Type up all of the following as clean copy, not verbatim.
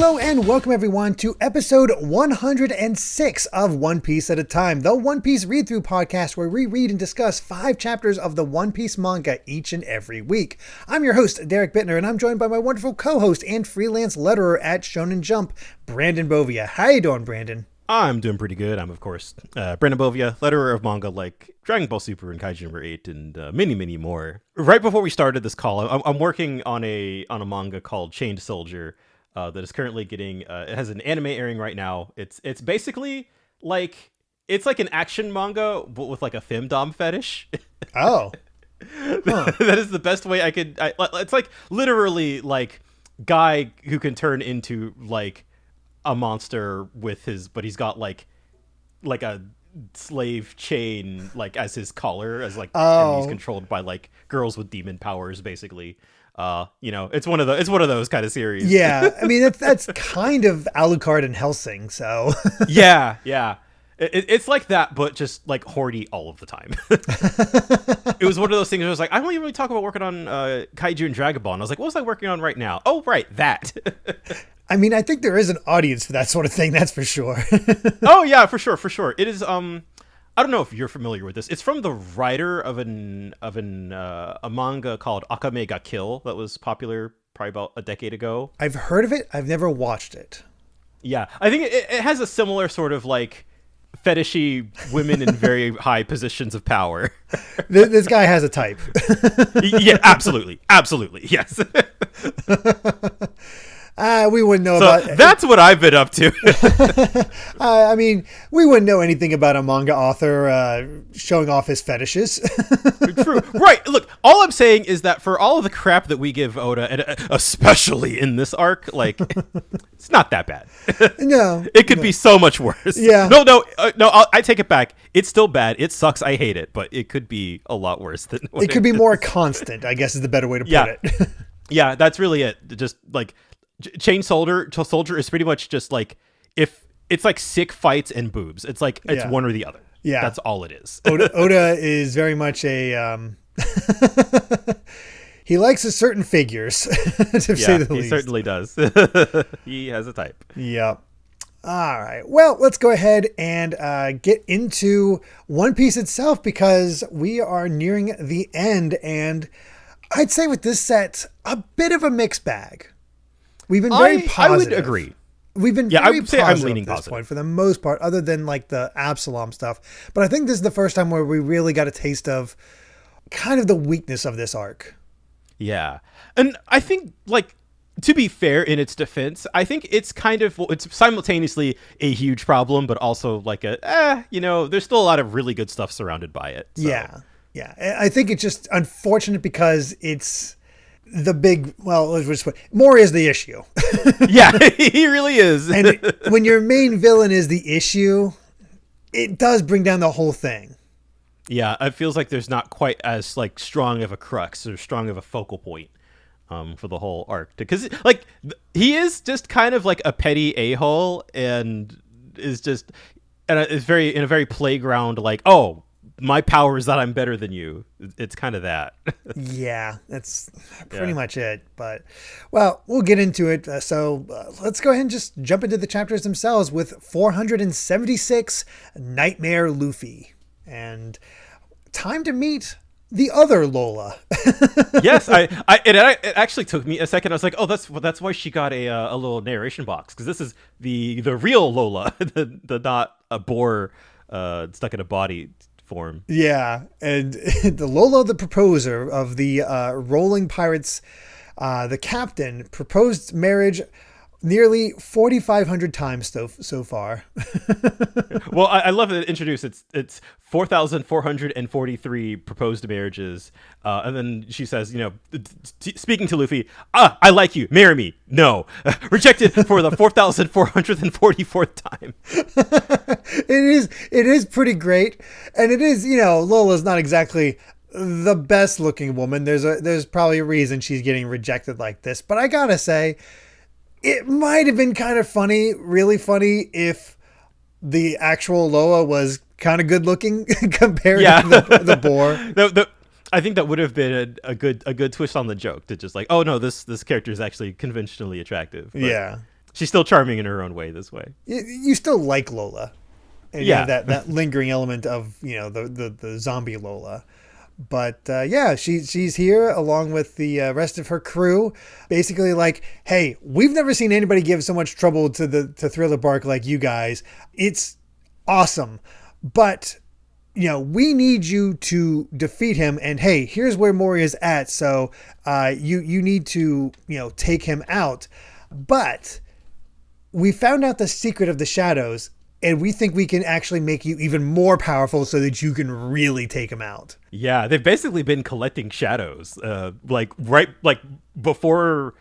Hello and welcome everyone to episode 106 of One Piece at a Time, the One Piece read-through podcast where we read and discuss 5 chapters of the One Piece manga each and every week. I'm your host, Derek Bittner, and I'm joined by my wonderful co-host and freelance letterer at Shonen Jump, Brandon Bovia. How you doing, Brandon? I'm doing pretty good. I'm, of course, Brandon Bovia, letterer of manga like Dragon Ball Super and Kaiju number 8 and many, many more. Right before we started this call, I'm working on a manga called Chained Soldier that is currently getting, it has an anime airing right now. It's basically like, it's like an action manga, but with like a femdom fetish. Oh. Huh. That is the best way I could, it's like literally like guy who can turn into like a monster with his, but he's got like a slave chain like as his collar, as like, and he's controlled by like girls with demon powers basically. It's one of those kind of series. Yeah, I mean that's kind of Alucard and Hellsing, so yeah it's like that, but just like horny all of the time. It was one of those things where I was like, I don't even really talk about working on Kaiju and Dragon Ball, and I was like, what was I working on right now? Oh right, that. I mean, I think there is an audience for that sort of thing, that's for sure. Oh yeah, for sure. It is I don't know if you're familiar with this. It's from the writer of a manga called Akame ga Kill that was popular probably about a decade ago. I've heard of it. I've never watched it. Yeah, I think it has a similar sort of like fetishy women in very high positions of power. This guy has a type. Yeah, absolutely, yes. We wouldn't know about. That's what I've been up to. I mean, we wouldn't know anything about a manga author showing off his fetishes. True, right? Look, all I'm saying is that for all of the crap that we give Oda, and especially in this arc, like it's not that bad. No, it could be so much worse. Yeah. No. I take it back. It's still bad. It sucks. I hate it, but it could be a lot worse than. It could be more constant, I guess, is the better way to put it. Yeah, that's really it. Just like. Chain Soldier is pretty much just like, if it's like sick fights and boobs. It's like it's one or the other. Yeah, that's all it is. Oda is very much a he likes a certain figures to say the least. He certainly does. He has a type. Yeah. All right. Well, let's go ahead and get into One Piece itself, because we are nearing the end, and I'd say with this set, a bit of a mixed bag. We've been very positive. I would agree. We've been very positive I'm leaning at this positive point for the most part, other than like the Absalom stuff. But I think this is the first time where we really got a taste of kind of the weakness of this arc. Yeah. And I think, like, to be fair in its defense, I think it's kind of, it's simultaneously a huge problem, but also like there's still a lot of really good stuff surrounded by it. So. Yeah. I think it's just unfortunate because it's the big, Moria is the issue. Yeah, he really is. And when your main villain is the issue, it does bring down the whole thing. Yeah, it feels like there's not quite as like strong of a crux or strong of a focal point for the whole arc, because like he is just kind of like a petty a-hole, and is just is very in a very playground, like, oh, my power is that I'm better than you. It's kind of that. Yeah, that's pretty much it. But, well, we'll get into it. So let's go ahead and just jump into the chapters themselves with 476, Nightmare Luffy. And time to meet the other Lola. Yes, it actually took me a second. I was like, oh, that's why she got a little narration box, because this is the real Lola, the not a boar stuck in a body form. Yeah, and the Lola the proposer of the Rolling Pirates, the captain, proposed marriage nearly 4,500 times so far. Well, I love that it introduced it's 4,443 proposed marriages, and then she says, speaking to Luffy, I like you, marry me. No, rejected for the 4,444th time. It is pretty great, and it is, Lola's not exactly the best looking woman. There's probably a reason she's getting rejected like this, but I gotta say, it might have been kind of funny, really funny, if the actual Lola was kind of good looking compared to the boar. I think that would have been a good twist on the joke, to just like, oh no, this character is actually conventionally attractive. But, yeah. She's still charming in her own way this way. You still like Lola. And Yeah. that lingering element of, the zombie Lola. But yeah, she's here along with the rest of her crew, basically like, hey, we've never seen anybody give so much trouble to Thriller Bark like you guys. It's awesome, but we need you to defeat him. And hey, here's where Moria's at. So you need to take him out. But we found out the secret of the shadows. And we think we can actually make you even more powerful so that you can really take him out. Yeah, they've basically been collecting shadows, before, or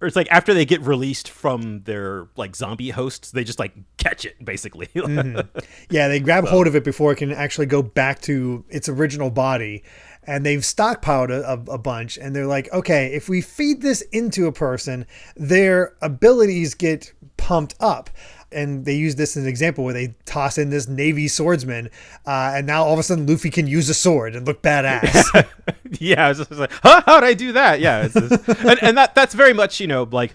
it's like after they get released from their like zombie hosts, they just like catch it basically. Mm-hmm. Yeah, they grab hold of it before it can actually go back to its original body. And they've stockpiled a bunch, and they're like, okay, if we feed this into a person, their abilities get pumped up. And they use this as an example where they toss in this Navy swordsman, and now all of a sudden Luffy can use a sword and look badass. Yeah, it's just like, how'd I do that? Yeah, and that's very much like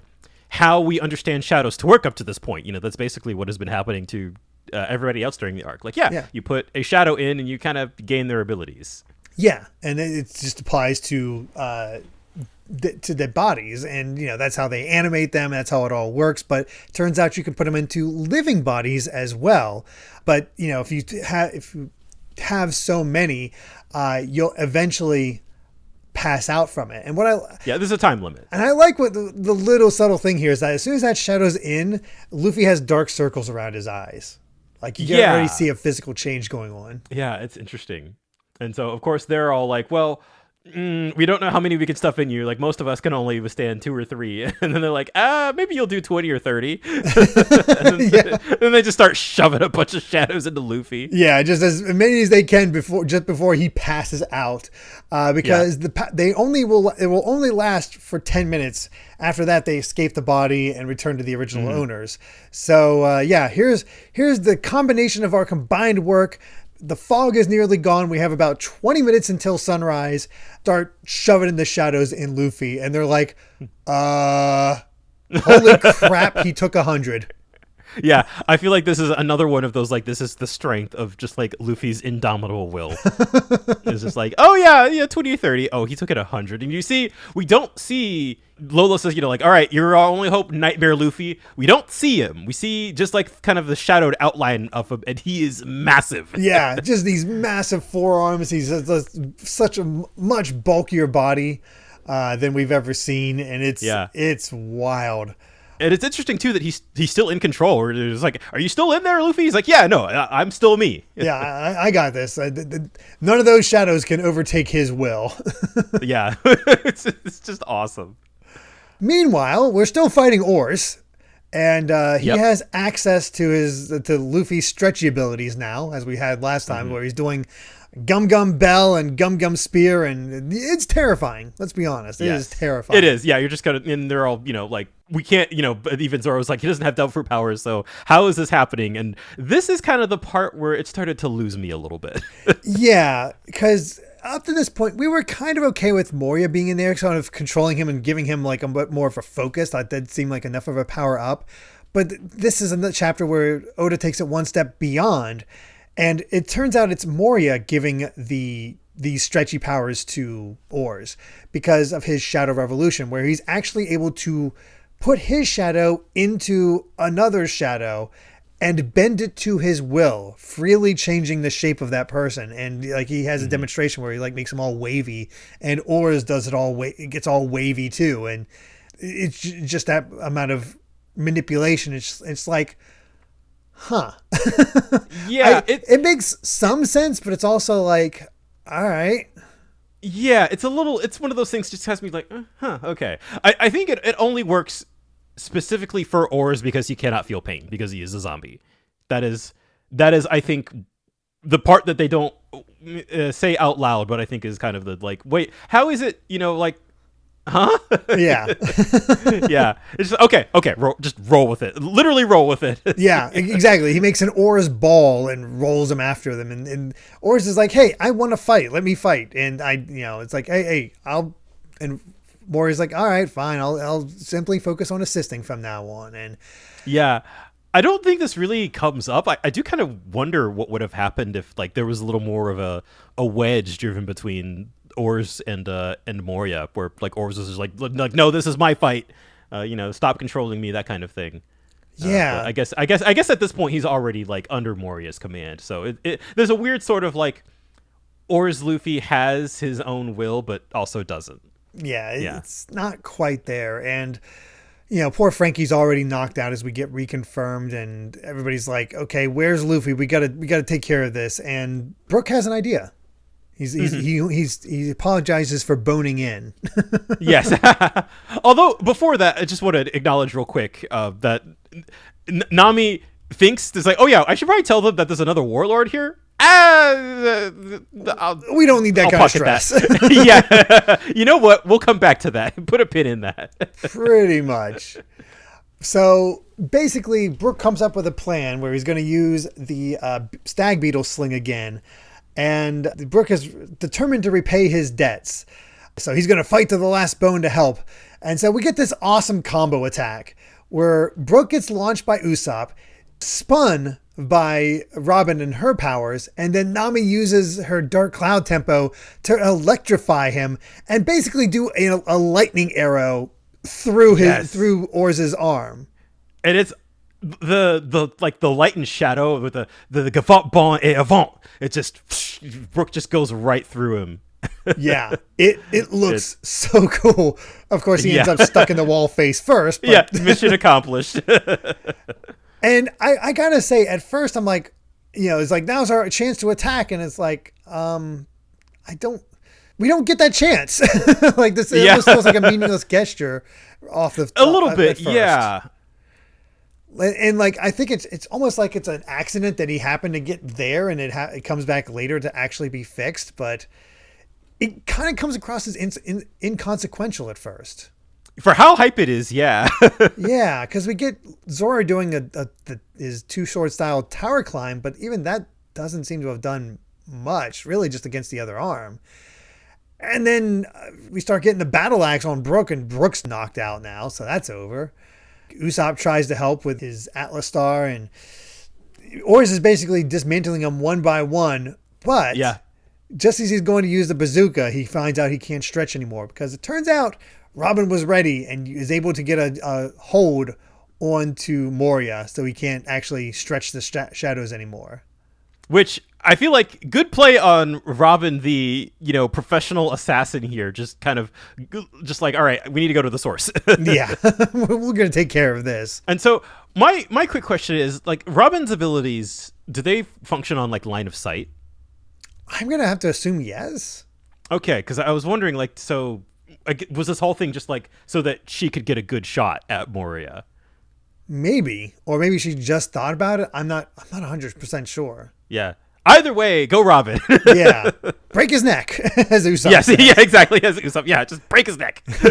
how we understand shadows to work up to this point. That's basically what has been happening to everybody else during the arc. Like, you put a shadow in, and you kind of gain their abilities. Yeah, and it just applies to their bodies, and that's how they animate them. That's how it all works. But it turns out you can put them into living bodies as well. But if you have so many, you'll eventually pass out from it. And there's a time limit. And I like what the little subtle thing here is that as soon as that shadow's in, Luffy has dark circles around his eyes. Like you can already see a physical change going on. Yeah, it's interesting. And so, of course, they're all like, well, we don't know how many we can stuff in you. Like, most of us can only withstand 2 or 3. And then they're like, maybe you'll do 20 or 30. And then they just start shoving a bunch of shadows into Luffy. Yeah, just as many as they can before he passes out. Because it will only last for 10 minutes. After that, they escape the body and return to the original owners. So, here's the combination of our combined work. The fog is nearly gone. We have about 20 minutes until sunrise. Start shoving in the shadows in Luffy. And they're like, holy crap, he took 100. Yeah, I feel like this is another one of those, like, this is the strength of just, like, Luffy's indomitable will. It's just like, 20 or 30. Oh, he took it 100. And we don't see, Lola says, all right, you're our only hope, Nightmare Luffy. We don't see him. We see just, like, kind of the shadowed outline of him, and he is massive. Yeah, just these massive forearms. He's such a much bulkier body than we've ever seen, and it's wild. And it's interesting, too, that he's still in control. Or it's like, are you still in there, Luffy? He's like, yeah, no, I'm still me. Yeah, I got this. None of those shadows can overtake his will. Yeah, it's just awesome. Meanwhile, we're still fighting Oars. And he has access to Luffy's stretchy abilities now, as we had last time, where he's doing Gum Gum Bell and Gum Gum Spear, and it's terrifying. Let's be honest. It is terrifying. It is. Yeah, you're just kind of, and they're all, like, we can't, but even Zoro's like, he doesn't have devil fruit powers, so how is this happening? And this is kind of the part where it started to lose me a little bit. Yeah, because up to this point, we were kind of okay with Moria being in there, kind of controlling him and giving him like a bit more of a focus. That did seem like enough of a power up. But this is another chapter where Oda takes it one step beyond. And it turns out it's Moria giving these stretchy powers to Oars because of his Shadow Revolution, where he's actually able to put his shadow into another shadow and bend it to his will, freely changing the shape of that person. And like he has a demonstration where he like makes them all wavy, and Oars does it all. It gets all wavy too, and it's just that amount of manipulation. It's like, huh? Yeah, it makes some sense, but it's also like, all right. Yeah, it's one of those things just has me like, okay. I think it only works specifically for Oars because he cannot feel pain because he is a zombie. That is, I think, the part that they don't say out loud, but I think is kind of the like, wait, how is it, like, huh? Yeah. Yeah. It's just, okay. Just roll with it. Literally roll with it. Yeah, exactly. He makes an Oars ball and rolls them after them. And Oars is like, hey, I want to fight. Let me fight. And it's like, hey, and Mori's like, all right, fine. I'll simply focus on assisting from now on. And Yeah. I don't think this really comes up. I do kind of wonder what would have happened if like there was a little more of a wedge driven between Oars and Moria, where like Oars was just like no, this is my fight. Stop controlling me, that kind of thing. Yeah. I guess at this point he's already like under Moria's command. So there's a weird sort of like Oars Luffy has his own will, but also doesn't. Yeah, it's not quite there. And poor Frankie's already knocked out as we get reconfirmed, and everybody's like, okay, where's Luffy? We gotta take care of this. And Brook has an idea. He apologizes for boning in. Yes. Although before that, I just want to acknowledge real quick that Nami thinks it's like, oh yeah, I should probably tell them that there's another warlord here. We don't need that kind of stress. Yeah. You know what? We'll come back to that. Put a pin in that. Pretty much. So basically, Brook comes up with a plan where he's going to use the stag beetle sling again. And Brook is determined to repay his debts. So he's going to fight to the last bone to help. And so we get this awesome combo attack where Brook gets launched by Usopp, spun by Robin and her powers, and then Nami uses her Dark Cloud tempo to electrify him and basically do a lightning arrow through through Oars's arm. And it's the light and shadow with the gavant bon et avant. It just Brook just goes right through him. Yeah, it looks so cool. Of course, he ends up stuck in the wall face first. But... yeah, mission accomplished. And I gotta say, at first I'm like, it's like, now's our chance to attack, and it's like, we don't get that chance. Like this, it almost feels like a meaningless gesture off the a little bit, yeah. And like, I think it's almost like it's an accident that he happened to get there, and it comes back later to actually be fixed, but it kind of comes across as inconsequential at first. For how hype it is, yeah. Yeah, because we get Zoro doing his Too Short style tower climb, but even that doesn't seem to have done much, really just against the other arm. And then we start getting the battle axe on Brook, and Brook's knocked out now, so that's over. Usopp tries to help with his Atlas Star, and Oars is basically dismantling him one by one, but just as he's going to use the bazooka, he finds out he can't stretch anymore, because it turns out Robin was ready and is able to get a hold onto Moria, so he can't actually stretch the shadows anymore. Which I feel like good play on Robin, the professional assassin here. Just kind of just like, all right, we need to go to the source. Yeah, we're gonna take care of this. And so my quick question is, like, Robin's abilities, do they function on like line of sight? I'm gonna have to assume yes. Okay, because I was wondering, like, so was this whole thing just like so that she could get a good shot at Moria? Maybe, or maybe she just thought about it. I'm not 100% sure. Yeah. Either way, go Robin. Yeah. Break his neck, as Usopp says. Yeah, exactly. As Usopp. Yeah, just break his neck. We do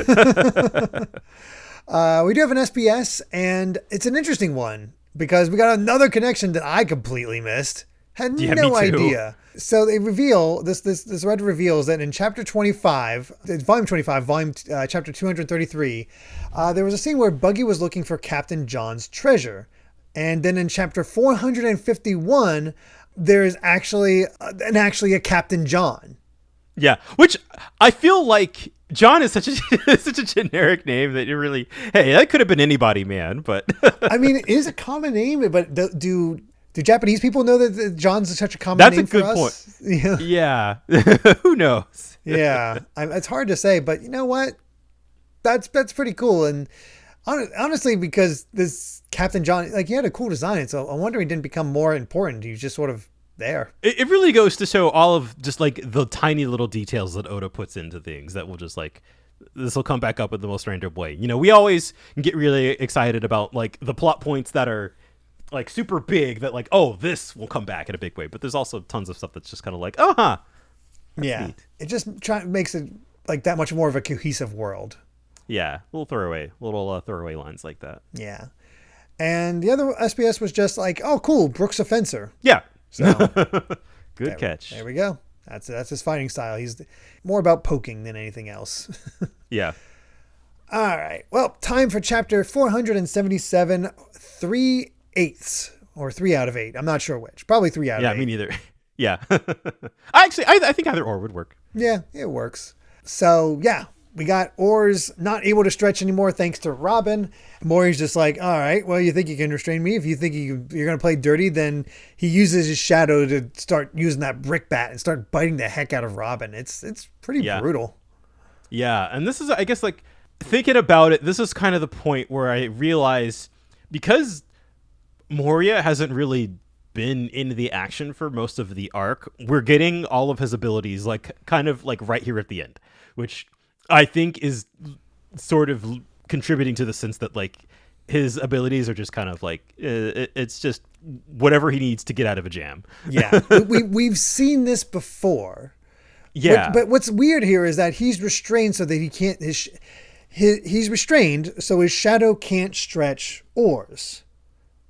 have an SBS, and it's an interesting one because we got another connection that I completely missed. Had no idea. So they reveal this Red reveals that in chapter 25, volume 25, chapter 233, there was a scene where Buggy was looking for Captain John's treasure. And then in chapter 451, there is actually a Captain John. Yeah, which I feel like John is such a generic name that that could have been anybody, man. But I mean, it is a common name, but do Japanese people know that John's such a common name for us? That's a good point. Yeah. Who knows? Yeah. It's hard to say, but you know what? That's pretty cool. And honestly, because this Captain John, like, he had a cool design, so I'm wondering he didn't become more important. He was just sort of there. It really goes to show all of just like the tiny little details that Oda puts into things that will just like, this will come back up in the most random way. We always get really excited about like the plot points that are like super big, that like, oh, this will come back in a big way, but there's also tons of stuff that's just kind of like, yeah, neat. It just makes it like that much more of a cohesive world. Yeah, little throwaway lines like that. Yeah. And the other SBS was just like, oh, cool, Brook's a fencer. Yeah. So good catch. There we go. That's his fighting style. He's more about poking than anything else. Yeah. All right. Well, time for chapter 477, 3/8 or 3 out of 8. I'm not sure which. Probably 3 out of 8. Yeah, me neither. Yeah. I think either or would work. Yeah, it works. So, yeah, we got Oars not able to stretch anymore thanks to Robin. Mori's just like, all right, well, you think you can restrain me? If you think you're going to play dirty, then he uses his shadow to start using that brick bat and start biting the heck out of Robin. It's pretty brutal. Yeah, and this is, I guess, like, thinking about it, this is kind of the point where I realize, because Moria hasn't really been in the action for most of the arc, we're getting all of his abilities like kind of like right here at the end, which I think is sort of contributing to the sense that like his abilities are just kind of like it's just whatever he needs to get out of a jam. Yeah, we've seen this before. Yeah, but what's weird here is that he's restrained so that he can't he's restrained so his shadow can't stretch Oars.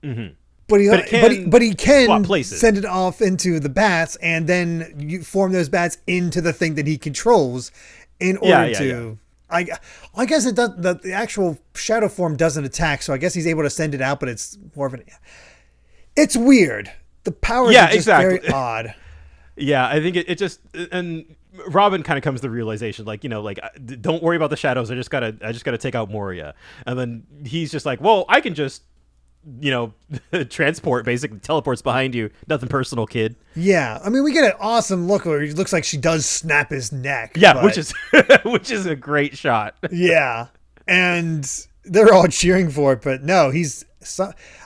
Mm-hmm. But he can send it off into the bats, and then you form those bats into the thing that he controls in order to. Yeah. I guess it does. The actual shadow form doesn't attack, so I guess he's able to send it out. But it's more of an. It's weird. The powers are just very odd. Yeah, I think it just, and Robin kind of comes to the realization, like, you know, like, don't worry about the shadows. I just gotta take out Moria, and then he's just like, well, I can just, you know, transport, basically teleports behind you. Nothing personal, kid. Yeah, I mean, we get an awesome look where it looks like she does snap his neck. Yeah, but... which is a great shot. Yeah, and they're all cheering for it, but no,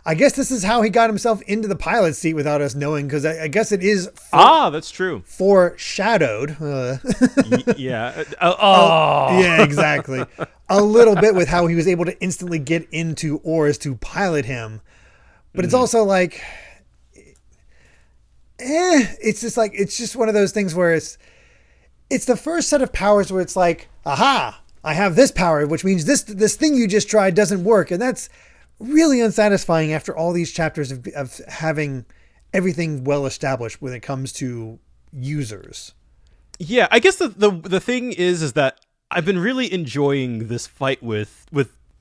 I guess this is how he got himself into the pilot seat without us knowing, because I guess it is. That's true. Foreshadowed. Yeah. Yeah, exactly. A little bit with how he was able to instantly get into Oars to pilot him, but it's also like, it's just like it's just one of those things where it's the first set of powers where it's like, aha, I have this power, which means this thing you just tried doesn't work, and that's really unsatisfying after all these chapters of having everything well established when it comes to users. Yeah, I guess the thing is that I've been really enjoying this fight with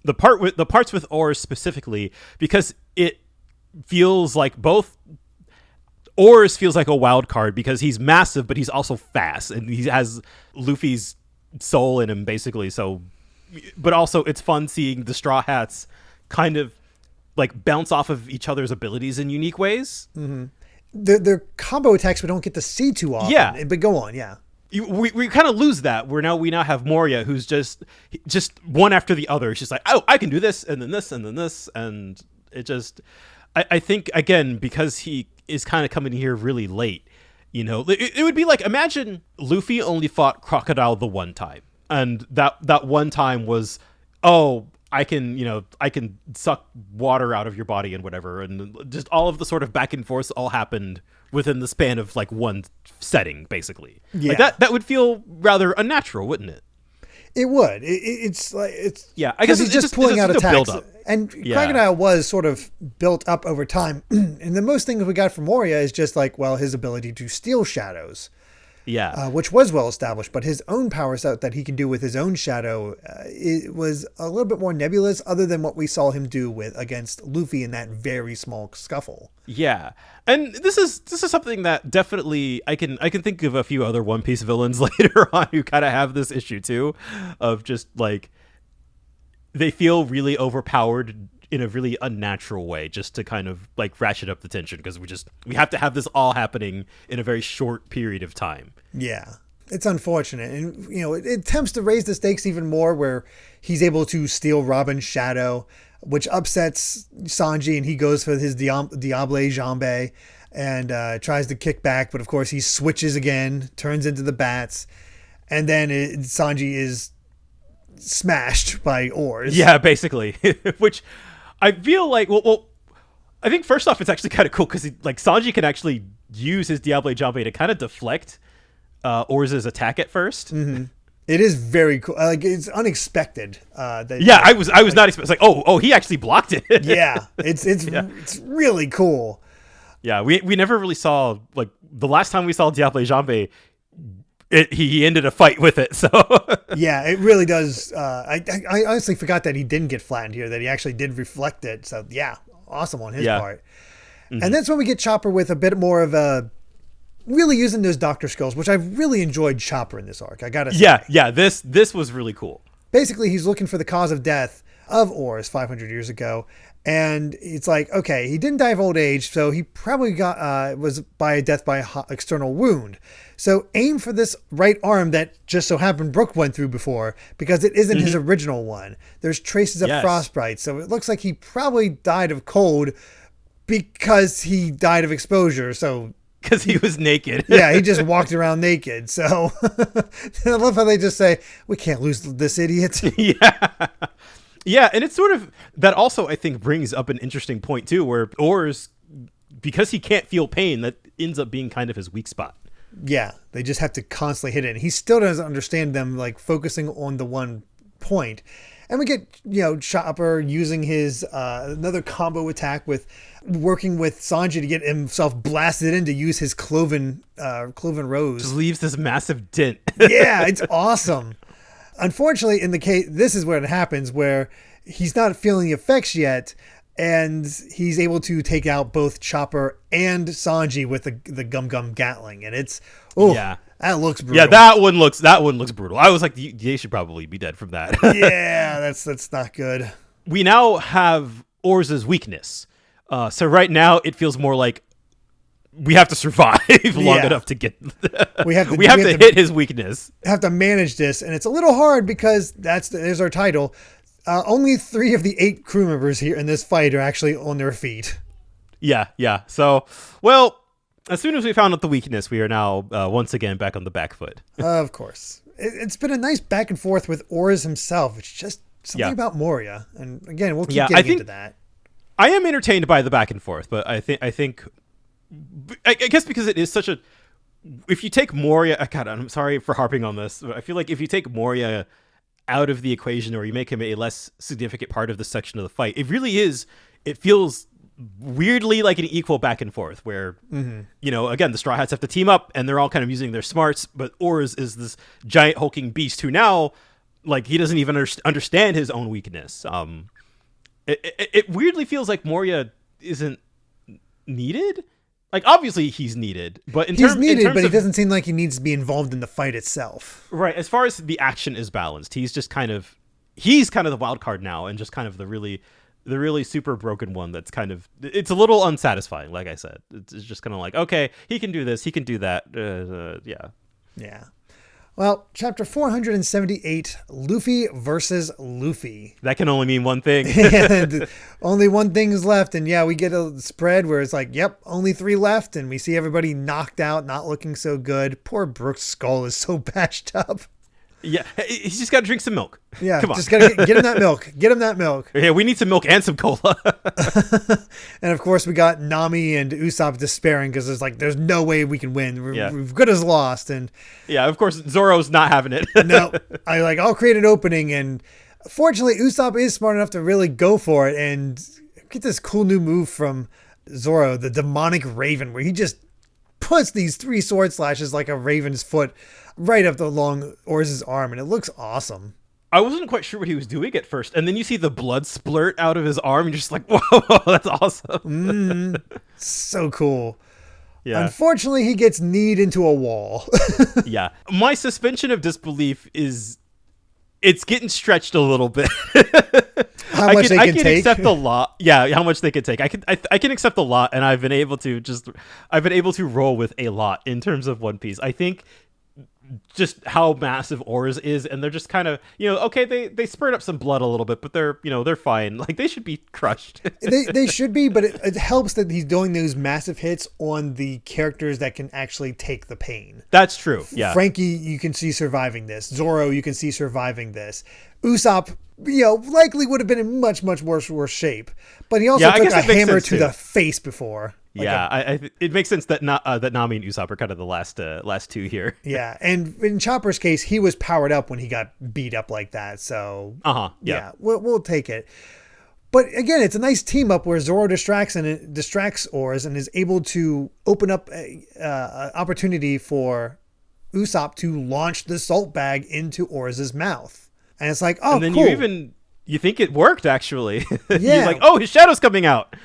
the parts with Oars specifically, because it feels like both Oars feels like a wild card because he's massive, but he's also fast, and he has Luffy's soul in him basically. So, but also it's fun seeing the Straw Hats kind of like bounce off of each other's abilities in unique ways. Mm-hmm. They're combo attacks we don't get to see too often. Yeah, but go on. Yeah. We kind of lose that. We now have Moria, who's just one after the other. She's like, oh, I can do this, and then this, and then this, and it just. I think again, because he is kind of coming here really late. You know, it would be like, imagine Luffy only fought Crocodile the one time, and that one time was, oh, I can suck water out of your body and whatever, and just all of the sort of back and forth all happened within the span of like one setting, basically. Yeah, like that would feel rather unnatural, wouldn't it? It would. It's like it's yeah. I guess he's just pulling out attacks, and yeah. Crocodile was sort of built up over time. And the most things we got from Moria is just like, well, his ability to steal shadows. Yeah, which was well established, but his own power set that he can do with his own shadow, it was a little bit more nebulous, other than what we saw him do against Luffy in that very small scuffle. Yeah, and this is something that definitely I can think of a few other One Piece villains later on who kind of have this issue too, of just like they feel really overpowered in a really unnatural way, just to kind of like ratchet up the tension, because we have to have this all happening in a very short period of time. Yeah, it's unfortunate, and you know, it attempts to raise the stakes even more, where he's able to steal Robin's shadow, which upsets Sanji, and he goes for his Diable Jambe and tries to kick back, but of course he switches again, turns into the bats, and then Sanji is smashed by Oars. Yeah, basically, which I feel like, well, I think first off, it's actually kind of cool because like Sanji can actually use his Diable Jambe to kind of deflect Oars' attack at first. Mm-hmm. It is very cool. Like, it's unexpected. I was not expecting. It's like, oh, he actually blocked it. Yeah, it's really cool. Yeah, we never really saw, like, the last time we saw Diable Jambe, he ended a fight with it. So Yeah, it really does. I honestly forgot that he didn't get flattened here, that he actually did reflect it. So yeah, awesome on his part. Mm-hmm. And that's when we get Chopper with a bit more of a really using those doctor skills, which I've really enjoyed Chopper in this arc. I gotta say. Yeah. This was really cool. Basically, he's looking for the cause of death of Oars 500 years ago. And it's like, okay, he didn't die of old age, so he probably was by death by external wound. So aim for this right arm that just so happened Brooke went through before, because it isn't his original one. There's traces of frostbite, so it looks like he probably died of cold because he died of exposure. So because he was naked. Yeah, he just walked around naked. So I love how they just say, we can't lose this idiot. Yeah, and it's sort of that also, I think, brings up an interesting point too, where Oars, because he can't feel pain, that ends up being kind of his weak spot. Yeah, they just have to constantly hit it. And he still doesn't understand them, like focusing on the one point. And we get, Chopper using his another combo attack with working with Sanji to get himself blasted in to use his cloven rose. Just leaves this massive dent. Yeah, it's awesome. Unfortunately, in the case, this is where it happens, where he's not feeling the effects yet, and he's able to take out both Chopper and Sanji with the Gum Gatling, and it's that looks brutal. Yeah, that one looks brutal. I was like, they should probably be dead from that. Yeah, that's not good. We now have Oars' weakness, so right now it feels more like we have to survive long enough to get. We have to hit his weakness. Have to manage this, and it's a little hard because there's our title. Only 3 of the 8 crew members here in this fight are actually on their feet. Yeah. So, well, as soon as we found out the weakness, we are now once again back on the back foot. Of course, it's been a nice back and forth with Oars himself. It's just something about Moria, and again, we'll keep getting into that. I am entertained by the back and forth, but I think. I guess because it is such a. If you take Moria, God, I'm sorry for harping on this, but I feel like if you take Moria out of the equation or you make him a less significant part of the section of the fight, it really is. It feels weirdly like an equal back and forth where, again, the Straw Hats have to team up and they're all kind of using their smarts, but Oars is this giant hulking beast who now, like, he doesn't even understand his own weakness. It weirdly feels like Moria isn't needed. Like, obviously he's needed, but but he doesn't seem like he needs to be involved in the fight itself. Right. As far as the action is balanced, he's kind of the wild card now, and just kind of the really super broken one. That's kind of, it's a little unsatisfying. Like I said, it's just kind of like, okay, he can do this, he can do that. Yeah. Well, chapter 478, Luffy versus Luffy. That can only mean one thing. And only one thing is left. And we get a spread where it's like, yep, only 3 left. And we see everybody knocked out, not looking so good. Poor Brooke's skull is so bashed up. Yeah, he's just got to drink some milk. Yeah, come on. Just got to get him that milk. Get him that milk. Yeah, we need some milk and some cola. And of course, we got Nami and Usopp despairing because there's no way we can win. We've good as lost. And yeah, of course, Zoro's not having it. No, I'll create an opening. And fortunately, Usopp is smart enough to really go for it and get this cool new move from Zoro, the demonic raven, where he just puts these 3 sword slashes like a raven's foot right up the long Oars' arm, and it looks awesome. I wasn't quite sure what he was doing at first, and then you see the blood splurt out of his arm, and you're just like, whoa, that's awesome. So cool. Yeah. Unfortunately, he gets kneed into a wall. Yeah. My suspension of disbelief is it's getting stretched a little bit. How much I can accept a lot. Yeah, how much they can take. I can accept a lot, and I've been able to roll with a lot in terms of One Piece. I think just how massive Oars is, and they're just kind of, okay, they spurt up some blood a little bit, but they're fine. Like, they should be crushed. they should be, but it helps that he's doing those massive hits on the characters that can actually take the pain. That's true. Yeah. Frankie, you can see surviving this. Zoro, you can see surviving this. Usopp, likely would have been in much, much worse shape, but he also took a hammer to the face before. It makes sense that that Nami and Usopp are kind of the last 2 here. Yeah, and in Chopper's case, he was powered up when he got beat up like that. So yeah, we'll take it. But again, it's a nice team up where Zoro distracts Oars and is able to open up a opportunity for Usopp to launch the salt bag into Oars' mouth. And it's like, oh, and then cool. you think it worked, actually. Yeah. You're like, oh, his shadow's coming out.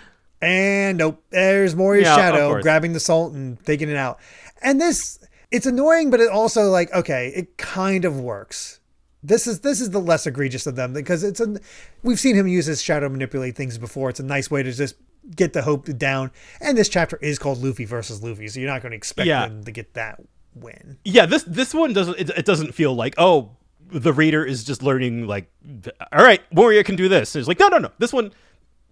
And nope, there's Moria's shadow of grabbing the salt and taking it out. And this, it's annoying, but it also like, okay, it kind of works. This is the less egregious of them because we've seen him use his shadow to manipulate things before. It's a nice way to just get the hope down. And this chapter is called Luffy versus Luffy, so you're not going to expect them to get that win. Yeah, this one doesn't. It doesn't feel like, oh, the reader is just learning like, all right, Moria can do this. And it's like, no.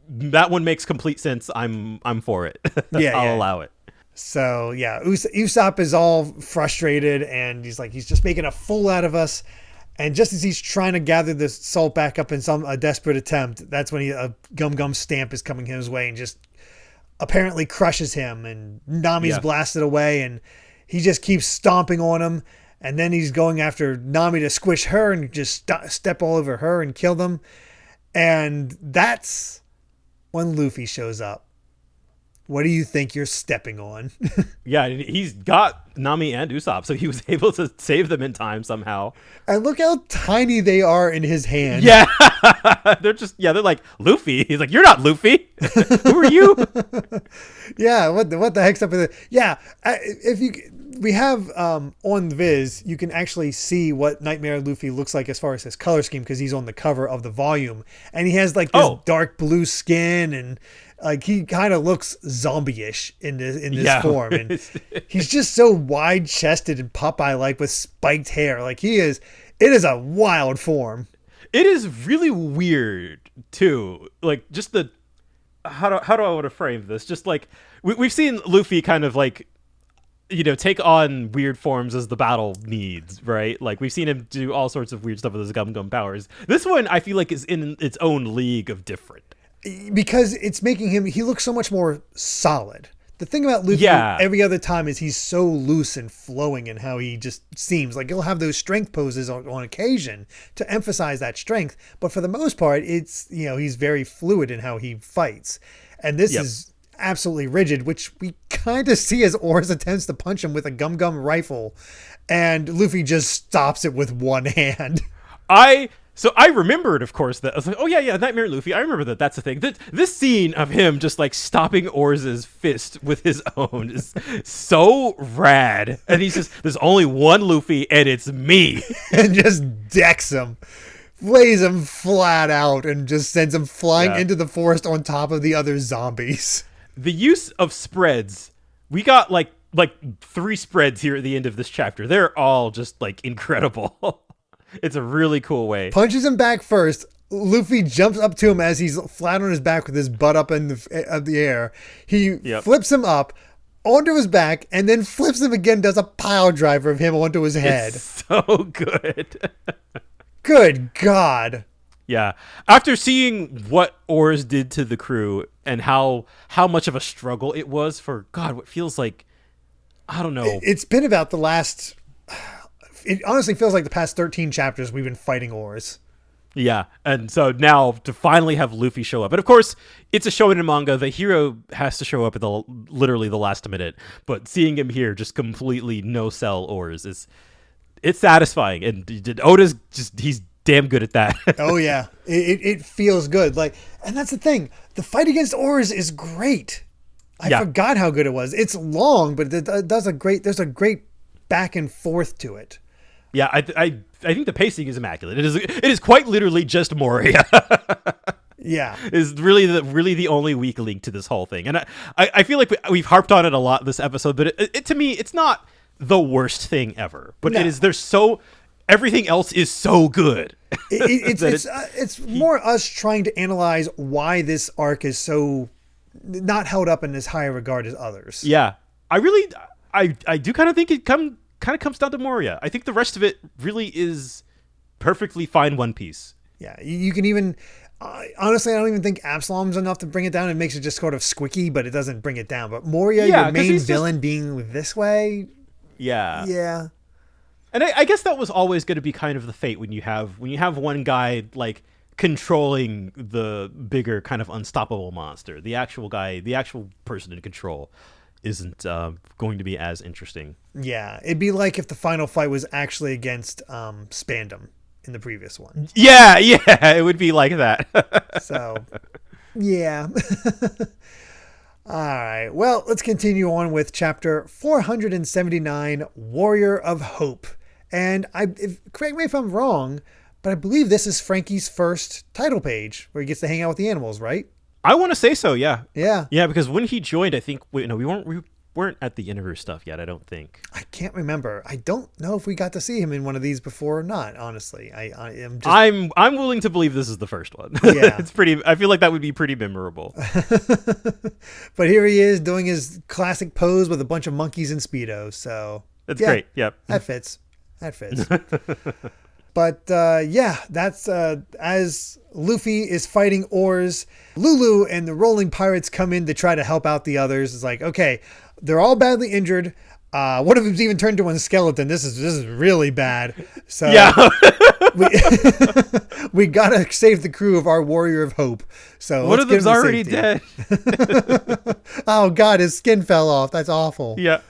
That one makes complete sense. I'm for it. I'll allow it. So yeah, Usopp is all frustrated and he's just making a fool out of us. And just as he's trying to gather the salt back up in a desperate attempt, that's when a Gum stamp is coming his way and just apparently crushes him. And Nami's blasted away and he just keeps stomping on him. And then he's going after Nami to squish her and just step all over her and kill them. And that's when Luffy shows up. What do you think you're stepping on? Yeah, he's got Nami and Usopp, so he was able to save them in time somehow. And look how tiny they are in his hand. Yeah, they're like, Luffy. He's like, you're not Luffy. Who are you? Yeah, what the heck's up with it? Yeah, we have on Viz, you can actually see what Nightmare Luffy looks like as far as his color scheme because he's on the cover of the volume, and he has like this dark blue skin and. Like he kind of looks zombie-ish in this form, and he's just so wide-chested and Popeye-like with spiked hair. Like it is a wild form. It is really weird too. Like just the how do I want to frame this? Just like we've seen Luffy kind of like, take on weird forms as the battle needs, right? Like we've seen him do all sorts of weird stuff with his gum powers. This one I feel like is in its own league of different. Because it's making him, he looks so much more solid. The thing about Luffy every other time is he's so loose and flowing in how he just seems. Like he'll have those strength poses on occasion to emphasize that strength. But for the most part, it's, he's very fluid in how he fights. And this is absolutely rigid, which we kind of see as Oars attempts to punch him with a gum rifle. And Luffy just stops it with one hand. So I remembered, of course, that I was like, oh yeah, Nightmare Luffy. I remember that. That's the thing. This scene of him just like stopping Oars' fist with his own is so rad. And he's just, there's only one Luffy, and it's me. And just decks him, lays him flat out, and just sends him flying into the forest on top of the other zombies. The use of spreads, we got like 3 spreads here at the end of this chapter. They're all just like incredible. It's a really cool way. Punches him back first. Luffy jumps up to him as he's flat on his back with his butt up in the air. He flips him up onto his back and then flips him again, does a pile driver of him onto his head. It's so good. Good God. Yeah. After seeing what Oars did to the crew and how much of a struggle it was for, God, what feels like, I don't know. It's been about the last... It honestly feels like the past 13 chapters we've been fighting Oars. Yeah, and so now to finally have Luffy show up. And of course, it's a shonen manga. The hero has to show up at literally the last minute. But seeing him here just completely no-sell Oars it's satisfying. And Oda's he's damn good at that. Oh, yeah. It feels good. And that's the thing. The fight against Oars is great. I forgot how good it was. It's long, but there's a great back and forth to it. Yeah, I think the pacing is immaculate. It is quite literally just Moria. Yeah, is really the only weak link to this whole thing, and I feel like we've harped on it a lot this episode, but it to me it's not the worst thing ever. But it is. Everything else is so good. It's more us trying to analyze why this arc is so not held up in as high a regard as others. Yeah, I do kind of think it kind of comes down to Moria. I think the rest of it really is perfectly fine One Piece. Yeah, you can even honestly, I don't even think Absalom's enough to bring it down. It makes it just sort of squicky, but it doesn't bring it down. But Moria, your main villain being this way, yeah. And I guess that was always going to be kind of the fate when you have one guy like controlling the bigger kind of unstoppable monster, the actual guy, the actual person in control. isn't going to be as interesting. Yeah, it'd be like if the final fight was actually against Spandam in the previous one. Yeah, it would be like that. So, yeah. All right. Well, let's continue on with chapter 479, Warrior of Hope. And correct me if I'm wrong, but I believe this is Frankie's first title page where he gets to hang out with the animals, right? I want to say so, yeah. Yeah. Yeah, because when he joined, I think we weren't at the interview stuff yet, I don't think. I can't remember. I don't know if we got to see him in one of these before or not, honestly. I'm willing to believe this is the first one. Yeah. I feel like that would be pretty memorable. But here he is doing his classic pose with a bunch of monkeys in Speedos. So that's great. Yep. That fits. But that's as Luffy is fighting Oars, Lulu and the Rolling Pirates come in to try to help out the others. It's like, okay, they're all badly injured. One of them's even turned to a skeleton. This is really bad. So yeah. we gotta save the crew of our Warrior of Hope. So one of them's already dead. Oh God, his skin fell off. That's awful. Yeah.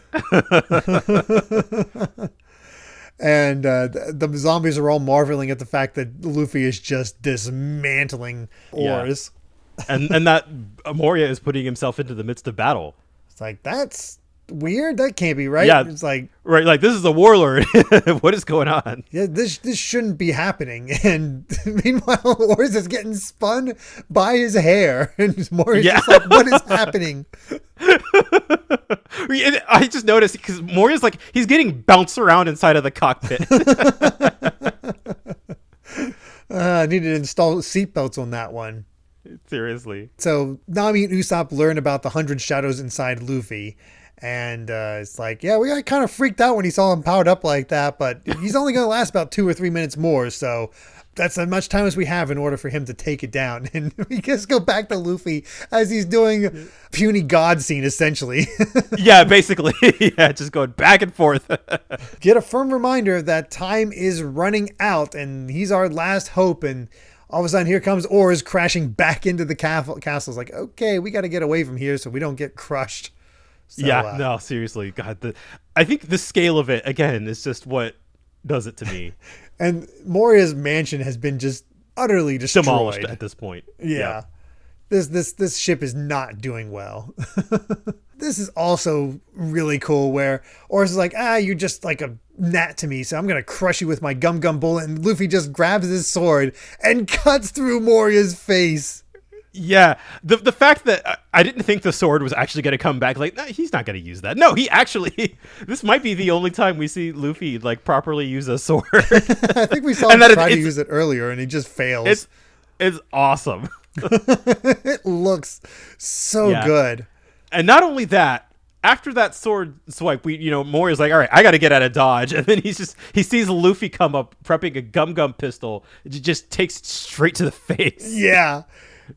And the zombies are all marveling at the fact that Luffy is just dismantling Oars. Yeah. And that Moria is putting himself into the midst of battle. It's like, that's weird. That can't be right. Yeah. It's like, right, like this is a warlord. What is going on? Yeah, this shouldn't be happening. And meanwhile, Oars is getting spun by his hair. And Moria's just like, what is happening? I just noticed because Moria's like, he's getting bounced around inside of the cockpit. I need to install seatbelts on that one. Seriously. So Nami and Usopp learn about the 100 shadows inside Luffy. And it's like, yeah, we got kind of freaked out when he saw him powered up like that. But he's only going to last about 2 or 3 minutes more. So that's as much time as we have in order for him to take it down. And we just go back to Luffy as he's doing puny god scene, essentially. Yeah, basically. Yeah, just going back and forth. Get a firm reminder that time is running out and he's our last hope. And all of a sudden, here comes Oars crashing back into the castle. It's like, okay, we got to get away from here so we don't get crushed. So, yeah, no, seriously. God, I think the scale of it, again, is just what does it to me. And Moria's mansion has been just utterly destroyed. Demolished at this point. Yeah. This ship is not doing well. This is also really cool where Oars is like, you're just like a gnat to me, so I'm going to crush you with my gum bullet. And Luffy just grabs his sword and cuts through Moria's face. Yeah, the fact that I didn't think the sword was actually going to come back, like, nah, he's not going to use that. No, he actually, this might be the only time we see Luffy, like, properly use a sword. I think we saw him try to use it earlier, and he just fails. It's awesome. It looks so good. And not only that, after that sword swipe, Moria's like, all right, I got to get out of Dodge. And then he sees Luffy come up, prepping a gum pistol. It just takes it straight to the face. Yeah.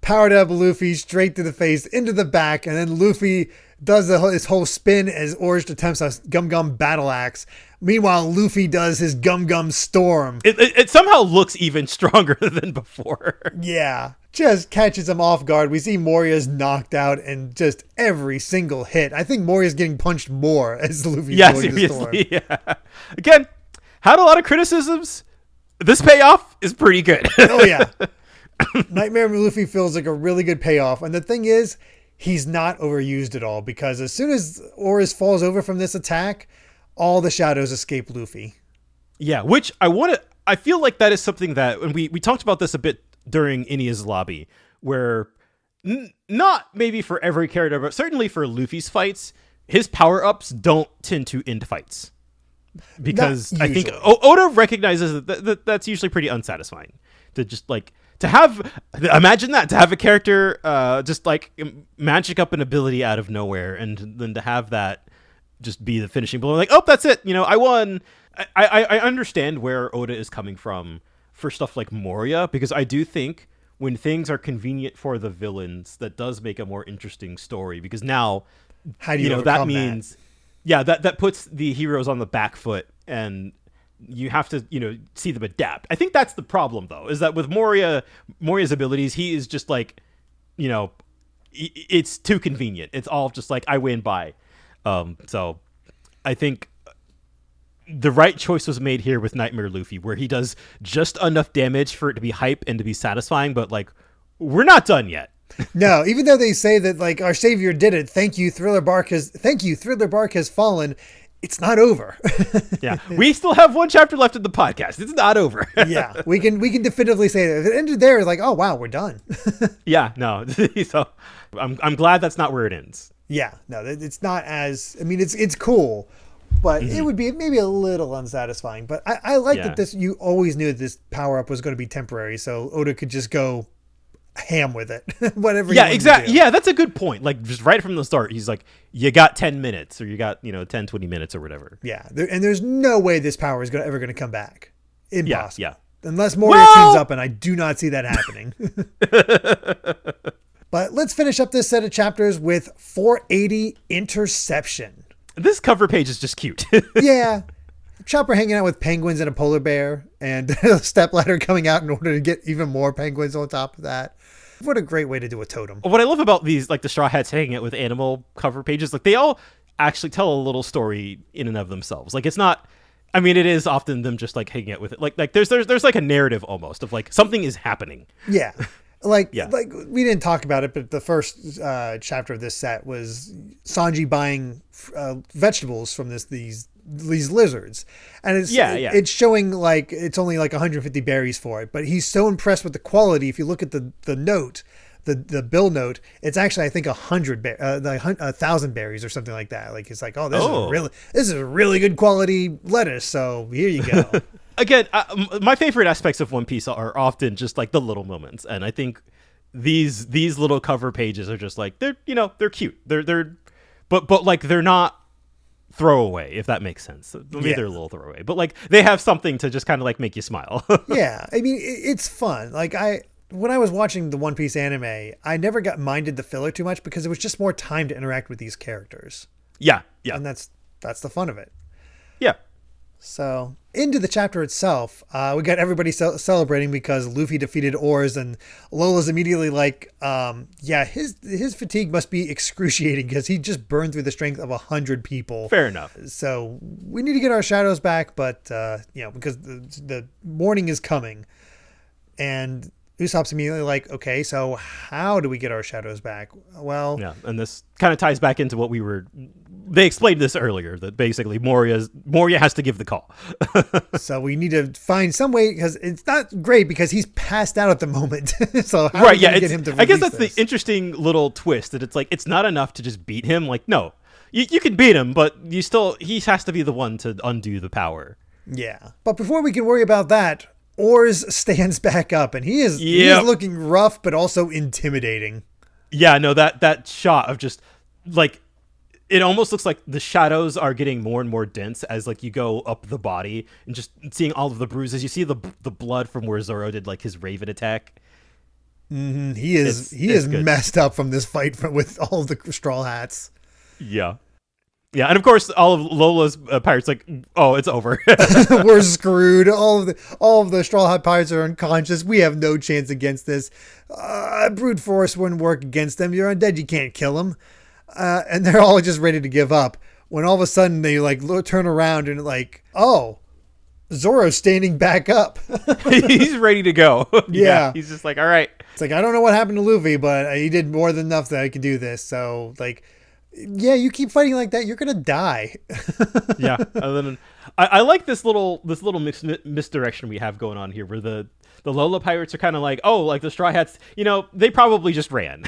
Powered up Luffy straight to the face, into the back, and then Luffy does his whole spin as Oars attempts a gum battle axe. Meanwhile, Luffy does his gum storm. It somehow looks even stronger than before. Yeah. Just catches him off guard. We see Moria's knocked out and just every single hit. I think Moria's getting punched more as Luffy's doing the storm. Yeah. Again, had a lot of criticisms. This payoff is pretty good. Oh, yeah. Nightmare Luffy feels like a really good payoff. And the thing is, he's not overused at all because as soon as Oars falls over from this attack, all the shadows escape Luffy. Yeah, which I feel like that is something that, and we talked about this a bit during Inia's lobby, where not maybe for every character, but certainly for Luffy's fights, his power-ups don't tend to end fights. Because I think Oda recognizes that's usually pretty unsatisfying. To just like, imagine that, to have a character just like magic up an ability out of nowhere, and then to have that just be the finishing blow. Like, oh, that's it. I won. I understand where Oda is coming from for stuff like Moria, because I do think when things are convenient for the villains, that does make a more interesting story, because now, how do you that means that? Yeah, that puts the heroes on the back foot, and you have to, see them adapt. I think that's the problem, though, is that with Moria's abilities, he is just like, it's too convenient. It's all just like, I win by. So I think the right choice was made here with Nightmare Luffy, where he does just enough damage for it to be hype and to be satisfying, but like, we're not done yet. No, even though they say that like our savior did it, thank you, Thriller Bark has fallen. It's not over. Yeah, we still have one chapter left in the podcast. It's not over. Yeah, we can definitively say that if it ended there, it's like, oh wow, we're done. Yeah, no. So I'm glad that's not where it ends. Yeah, no, it's not as. I mean, it's cool, but it would be maybe a little unsatisfying. But I like that this. You always knew that this power up was going to be temporary, so Oda could just go ham with it. Whatever. Yeah, exactly. Yeah, that's a good point. Like, just right from the start, he's like, you got 10 minutes, or you got 10, 20 minutes, or whatever. Yeah, and there's no way this power is ever going to come back. Impossible. Yeah. Unless Moria teams up, and I do not see that happening. But let's finish up this set of chapters with 480 Interception. This cover page is just cute. Yeah. Chopper hanging out with penguins and a polar bear, and a stepladder coming out in order to get even more penguins on top of that. What a great way to do a totem. What I love about these, like the Straw Hats hanging out with animal cover pages, like they all actually tell a little story in and of themselves. Like it's not, I mean, it is often them just like hanging out with it. Like there's like a narrative almost of like something is happening. Yeah. Like we didn't talk about it, but the first chapter of this set was Sanji buying vegetables from these lizards, and it's showing like it's only like 150 berries for it, but he's so impressed with the quality. If you look at the note, the bill note, it's actually I think 1,000 berries or something like that. Like it's like, oh, this is a really good quality lettuce. So here you go. Again, my favorite aspects of One Piece are often just like the little moments, and I think these little cover pages are just like they're cute. But like they're not throwaway, if that makes sense. Maybe they're a little throwaway, but like they have something to just kind of like make you smile. Yeah, I mean it's fun. Like when I was watching the One Piece anime, I never got minded the filler too much because it was just more time to interact with these characters. Yeah, and that's the fun of it. Yeah. So into the chapter itself, we got everybody celebrating because Luffy defeated Oars, and Lola's immediately like, his fatigue must be excruciating because he just burned through the strength of 100 people. Fair enough. So we need to get our shadows back, but because the morning is coming, and Usopp's immediately like, okay, so how do we get our shadows back? Well, yeah, and this kind of ties back into what they explained this earlier, that basically Moria has to give the call. So we need to find some way, because it's not great because he's passed out at the moment. So how do we get him to release I guess that's this? the interesting little twist, that it's like, it's not enough to just beat him. Like, no, you can beat him, but he has to be the one to undo the power. Yeah. But before we can worry about that, Oars stands back up, and he is looking rough, but also intimidating. Yeah, no, that shot of just like, it almost looks like the shadows are getting more and more dense as like you go up the body, and just seeing all of the bruises. You see the blood from where Zoro did like his Raven attack. Mm-hmm. He is messed up from this fight with all of the Straw Hats. Yeah. Yeah, and of course, all of Lola's pirates like, oh, it's over. We're screwed. All of the Straw Hat pirates are unconscious. We have no chance against this. Brute force wouldn't work against them. You're undead. You can't kill them. And they're all just ready to give up. When all of a sudden they like turn around and like, oh, Zoro's standing back up. He's ready to go. Yeah, he's just like, all right. It's like, I don't know what happened to Luffy, but he did more than enough that I can do this. So like, yeah, you keep fighting like that, you're gonna die. Yeah, and then I like this little misdirection we have going on here, where the Lola pirates are kind of like, oh, like the Straw Hats, they probably just ran.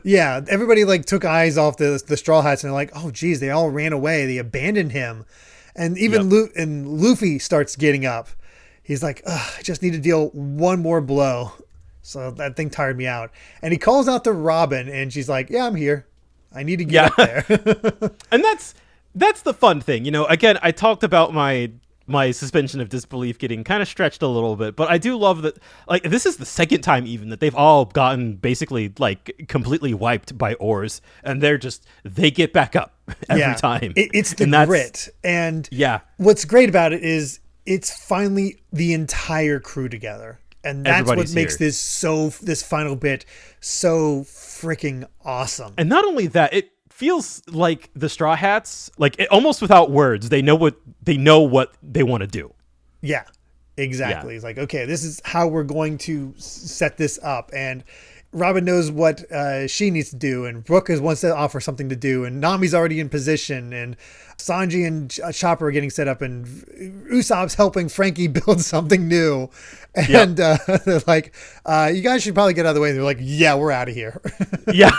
Yeah, everybody like took eyes off the Straw Hats, and they're like, oh geez, they all ran away, they abandoned him. And even Luffy starts getting up. He's like, I just need to deal one more blow. So that thing tired me out. And he calls out to Robin, and she's like, yeah, I'm here. I need to get up there. And that's the fun thing. Again, I talked about my suspension of disbelief getting kind of stretched a little bit, but I do love that, like, this is the second time even that they've all gotten basically like completely wiped by Oars, and they get back up every time. It's the grit. And what's great about it is it's finally the entire crew together. And that's what makes this final bit so freaking awesome. And not only that, it feels like the Straw Hats, like almost without words, they know what they want to do. Yeah, exactly. Yeah. It's like, okay, this is how we're going to set this up. And Robin knows what she needs to do, and Brooke wants to offer something to do, and Nami's already in position, and Sanji and Chopper are getting set up, and Usopp's helping Frankie build something new. And they're like, you guys should probably get out of the way. And they're like, yeah, we're out of here. Yeah.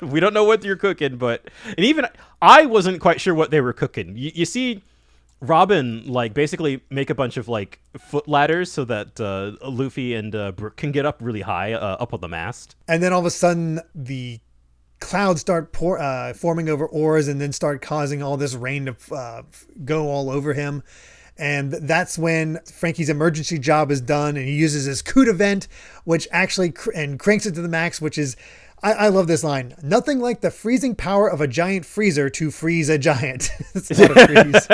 We don't know what you're cooking, and even I wasn't quite sure what they were cooking. You see Robin like basically make a bunch of like foot ladders so that Luffy and Brooke can get up really high up on the mast. And then all of a sudden the clouds start forming over Oars, and then start causing all this rain to go all over him. And that's when Frankie's emergency job is done, and he uses his coup vent, which actually cranks it to the max, which is, I love this line. Nothing like the freezing power of a giant freezer to freeze a giant. It's not a freeze.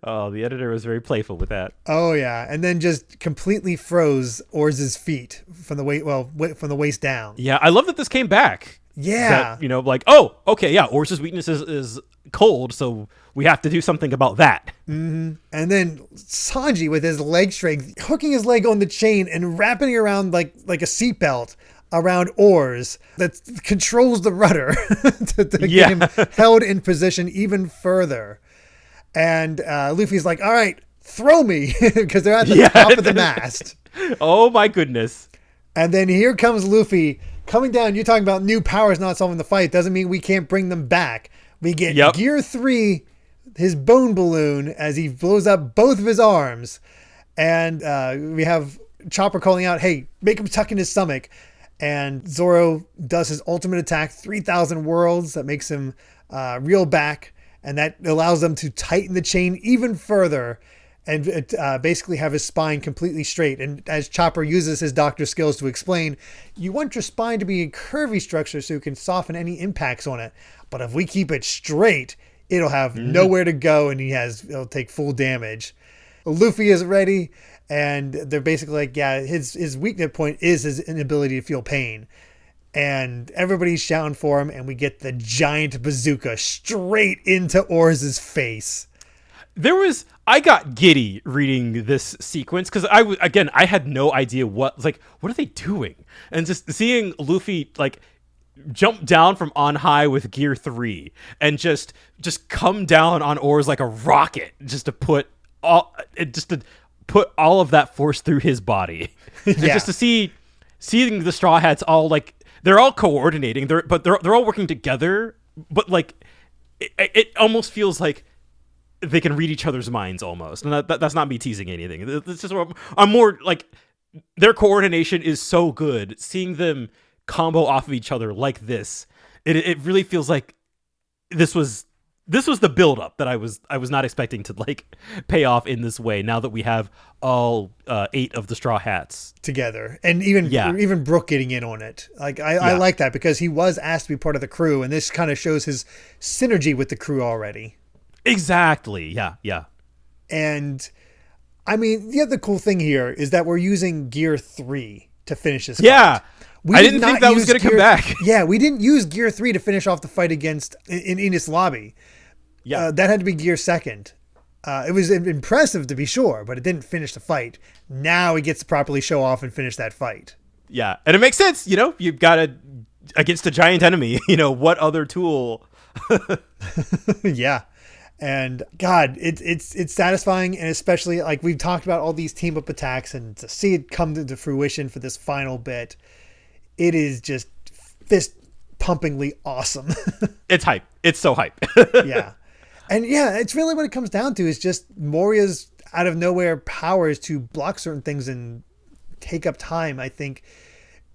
Oh, the editor was very playful with that. Oh yeah, and then just completely froze Oars's feet from the waist down. Yeah, I love that this came back. Yeah, that, like, oh, okay, yeah, Oars's weakness is cold, so we have to do something about that. Mm-hmm. And then Sanji with his leg strength, hooking his leg on the chain and wrapping it around like a seatbelt around Oars that controls the rudder to get him held in position even further. And Luffy's like, all right, throw me, because they're at the top of the mast. Oh my goodness. And then here comes Luffy coming down. You're talking about new powers not solving the fight. Doesn't mean we can't bring them back. We get Gear 3, his bone balloon, as he blows up both of his arms. And we have Chopper calling out, hey, make him tuck in his stomach. And Zoro does his ultimate attack, 3,000 worlds, that makes him reel back. And that allows them to tighten the chain even further and basically have his spine completely straight. And as Chopper uses his doctor skills to explain, you want your spine to be a curvy structure so you can soften any impacts on it. But if we keep it straight, it'll have nowhere to go, and it'll take full damage. Luffy is ready, and they're basically like, yeah, his weakness point is his inability to feel pain. And everybody's shouting for him, and we get the giant bazooka straight into Oars' face. I got giddy reading this sequence because I had no idea what are they doing? And just seeing Luffy like jump down from on high with Gear 3 and just come down on Oars like a rocket, just to put all of that force through his body. And just to seeing the Straw Hats all like, they're all coordinating, they're all working together, but like it almost feels like they can read each other's minds almost. And that's not me teasing anything. It's just, I'm more like, their coordination is so good. Seeing them combo off of each other like this, it really feels like this was the buildup that I was not expecting to like pay off in this way. Now that we have all 8 of the Straw Hats together, and even Brooke getting in on it. Like I like that, because he was asked to be part of the crew, and this kind of shows his synergy with the crew already. Exactly. Yeah. And I mean, the other cool thing here is that we're using Gear 3 to finish this fight. I didn't think that was going to come back. Yeah, we didn't use Gear 3 to finish off the fight against in Enos Lobby. Yeah, that had to be Gear 2nd. It was impressive to be sure, but it didn't finish the fight. Now he gets to properly show off and finish that fight. Yeah, and it makes sense. You've got against a giant enemy. What other tool? Yeah. And God, it's satisfying, and especially like we've talked about all these team up attacks, and to see it come to fruition for this final bit, it is just fist pumpingly awesome. It's hype. It's so hype. Yeah. And yeah, it's really what it comes down to is just Moria's out of nowhere powers to block certain things and take up time, I think,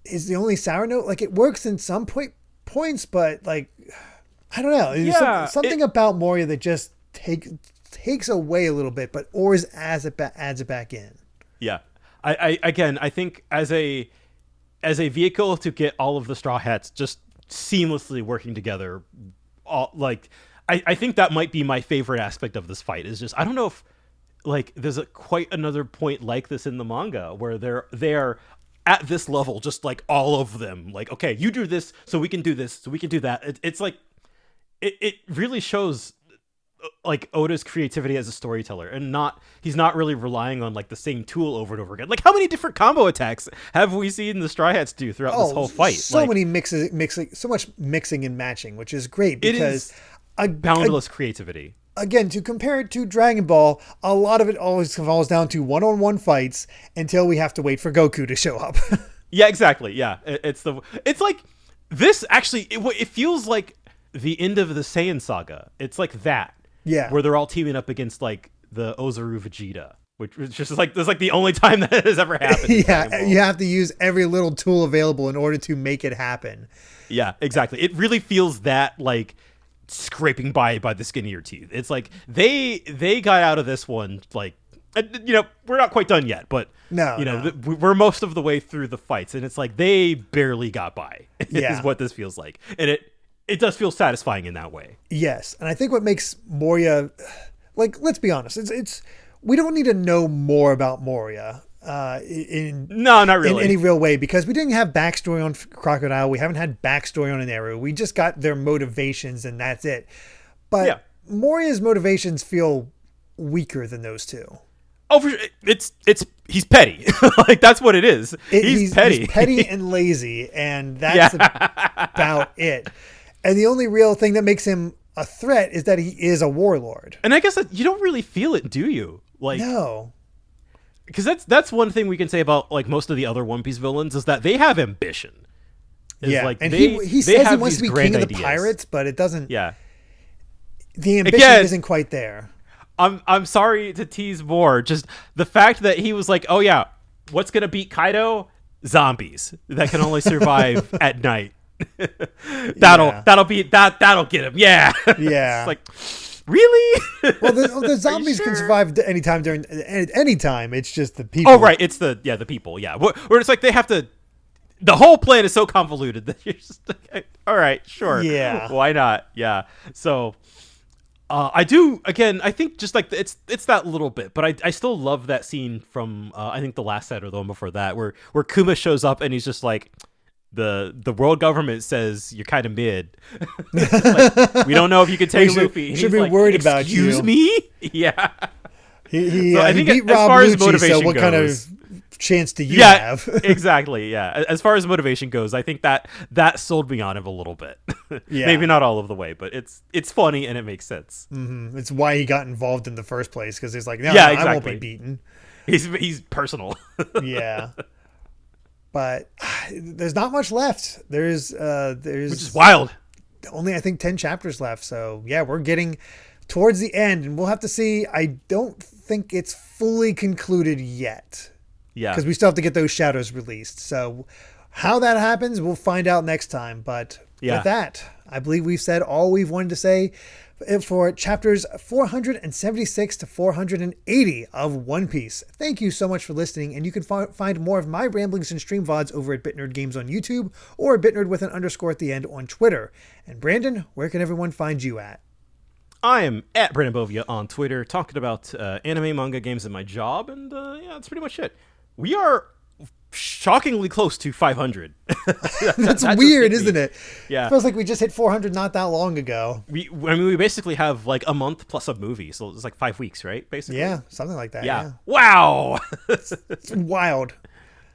is the only sour note. Like, it works in some points, but like, I don't know. There's something about Moria that just takes away a little bit, but Oars adds it back in. Yeah. I think as a vehicle to get all of the Straw Hats just seamlessly working together, I think that might be my favorite aspect of this fight. Is just, I don't know if like there's quite another point like this in the manga where they're at this level, just like all of them, like, okay, you do this, so we can do this, so we can do that. It's like, it really shows like Oda's creativity as a storyteller, and he's not really relying on like the same tool over and over again. Like, how many different combo attacks have we seen the Straw Hats do throughout this whole fight? So many mixing, so much mixing and matching, which is great because boundless creativity. Again, to compare it to Dragon Ball, a lot of it always falls down to one-on-one fights until we have to wait for Goku to show up. Yeah, exactly. Yeah, it's like this actually. It feels like the end of the Saiyan saga. It's like that. Yeah, where they're all teaming up against like the Ozaru Vegeta, which is just like that's like the only time that has ever happened. Yeah, you have to use every little tool available in order to make it happen. Yeah, exactly. It really feels that like scraping by the skin of your teeth. It's like they got out of this one like, you know, we're not quite done yet, but we're most of the way through the fights, and it's like they barely got by. Is what this feels like, and it does feel satisfying in that way. Yes, and I think what makes Moria, like, let's be honest, it's we don't need to know more about Moria not really in any real way, because we didn't have backstory on Crocodile, we haven't had backstory on Aneru, we just got their motivations and that's it. But Moria's motivations feel weaker than those two. Oh, for sure. He's petty. Like, that's what it is. He's petty. He's petty and lazy, and that's about it. And the only real thing that makes him a threat is that he is a warlord. And I guess that you don't really feel it, do you? Like, no. Because that's one thing we can say about like most of the other One Piece villains is that they have ambition. Like, and he says he wants to be king of the pirates, but it doesn't. Yeah. The ambition isn't quite there. I'm sorry to tease more. Just the fact that he was like, oh yeah, what's gonna beat Kaido? Zombies that can only survive at night. That'll get him. Yeah. Yeah. It's like, really? Well, the zombies can survive anytime during any time. It's just the people. Oh, right. It's the people. Yeah. Where it's like they have to. The whole plan is so convoluted that you're just like, all right, sure. Yeah. Why not? Yeah. So, I do, again, I think just like it's that little bit, but I still love that scene from, I think the last set or the one before that, where Kuma shows up and he's just like, the world government says you're kind of mid. Like, we don't know if you can take Luffy. Should be like, worried about you. Excuse me? Yeah. I think he beat Rob Lucci, so what kind of chance do you have? Exactly. Yeah. As far as motivation goes, I think that sold me on him a little bit. Yeah. Maybe not all of the way, but it's funny and it makes sense. Mm-hmm. It's why he got involved in the first place, because he's like, no, exactly. I won't be beaten. He's personal. Yeah. But there's not much left. There's which is wild. Only I think 10 chapters left. So yeah, we're getting towards the end, and we'll have to see. I don't think it's fully concluded yet. Yeah, because we still have to get those shadows released. So how that happens, we'll find out next time. But with that, I believe we've said all we've wanted to say for chapters 476 to 480 of One Piece. Thank you so much for listening, and you can find more of my ramblings and stream VODs over at BitNerd Games on YouTube, or BitNerd with an underscore at the end on Twitter. And Brandon, where can everyone find you at? I am at Brandon Bovia on Twitter, talking about anime, manga, games, and my job, and that's pretty much it. We are shockingly close to 500. That's weird, isn't it? Yeah, it feels like we just hit 400 not that long ago. We basically have like a month plus a movie, so it's like 5 weeks, right? Basically, yeah, something like that. Yeah. Wow, it's wild.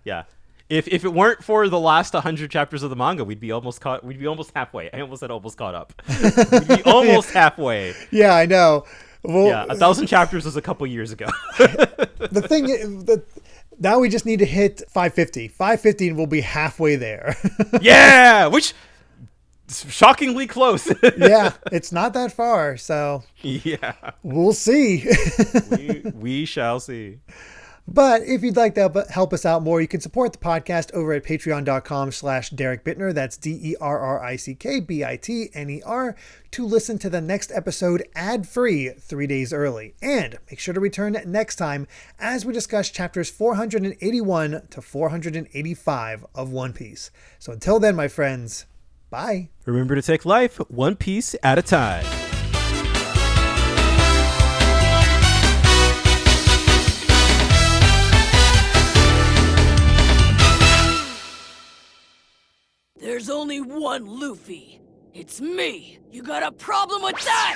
Yeah, if it weren't for the last 100 chapters of the manga, we'd be almost halfway. I almost said almost caught up. We'd be almost halfway. Yeah, I know. Well, yeah, 1,000 chapters was a couple years ago. The thing is, now we just need to hit 550. 550 and we'll be halfway there. Yeah, which is shockingly close. Yeah, it's not that far. So yeah, we'll see. we shall see. But if you'd like to help us out more, you can support the podcast over at patreon.com/Derek Bittner. That's DERRICKBITNER to listen to the next episode ad-free 3 days early. And make sure to return next time as we discuss chapters 481 to 485 of One Piece. So until then, my friends, bye. Remember to take life one piece at a time. there's only one Luffy. It's me. You got a problem with that?